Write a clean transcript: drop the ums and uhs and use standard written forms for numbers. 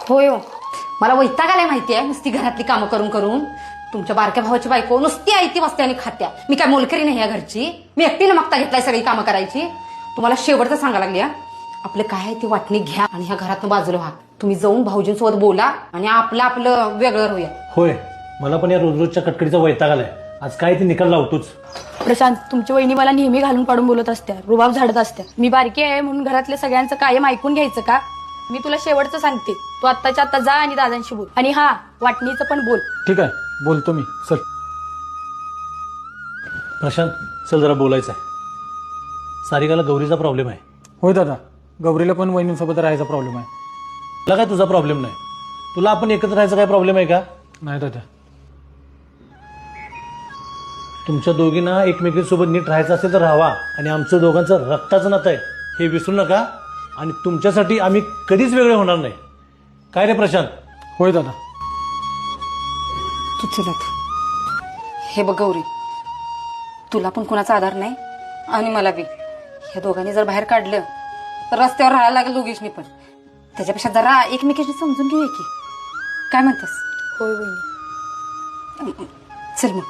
होय हो, मला वैताग आलाय माहितीये नुसती घरातली कामं करून करून. तुमच्या बारक्या भावाची बायको नुसती आयती बसते आणि खात्या. मी काय मोलकरी नाही या घरची. मी एकटीनं मागता घेतलाय सगळी कामं करायची. तुम्हाला शेवटचं सांगायला लागली. आपलं काय आहे ती वाटणी घ्या आणि ह्या घरातून बाजूला व्हा. तुम्ही जाऊन भाऊजींसोबत बोला आणि आपलं वेगळं राहूया. होय, मला पण या रोज रोजच्या कटकडीचा वैताग आलाय. आज काय ती निकाल लावतोच. प्रशांत, तुमची वहिनी मला नेहमी घालून पाडून बोलत असत्या, रुबाब झाडत असत्या. मी बारकी आहे म्हणून घरातल्या सगळ्यांचं कायम ऐकून घ्यायचं का? मी तुला शेवटचं सांगते, तू आत्ताच्या आत्ता जा आणि दादांशी बोल. आणि हा, वाटणीचं पण बोल. ठीक आहे, बोलतो मी. चल प्रशांत, चल जरा बोलायचं आहे. सारिकाला गौरीचा प्रॉब्लेम आहे. होय दादा, गौरीला पण वहिनींसोबत राहायचा प्रॉब्लेम आहे. तुला काय तुझा प्रॉब्लेम नाही. तुला आपण एकत्र राहायचा काय प्रॉब्लेम आहे का? नाही दादा. तुमच्या दोघींना एकमेकींसोबत नीट राहायचं असेल तर राहावा. आणि आमचं दोघांचं रक्ताचं नातं आहे हे विसरू नका. आणि तुमच्यासाठी आम्ही कधीच वेगळे होणार नाही. काय रे प्रशांत? होय दादा. तू चलत हे बघ गौरी, तुला पण कुणाचा आधार नाही आणि मला बी. ह्या दोघांनी जर बाहेर काढलं तर रस्त्यावर राहायला लागेल दोघींनी पण. त्याच्यापेक्षा जरा एकमेकींनी समजून घेऊया की. काय म्हणतेस? होय वहिनी. चल मग.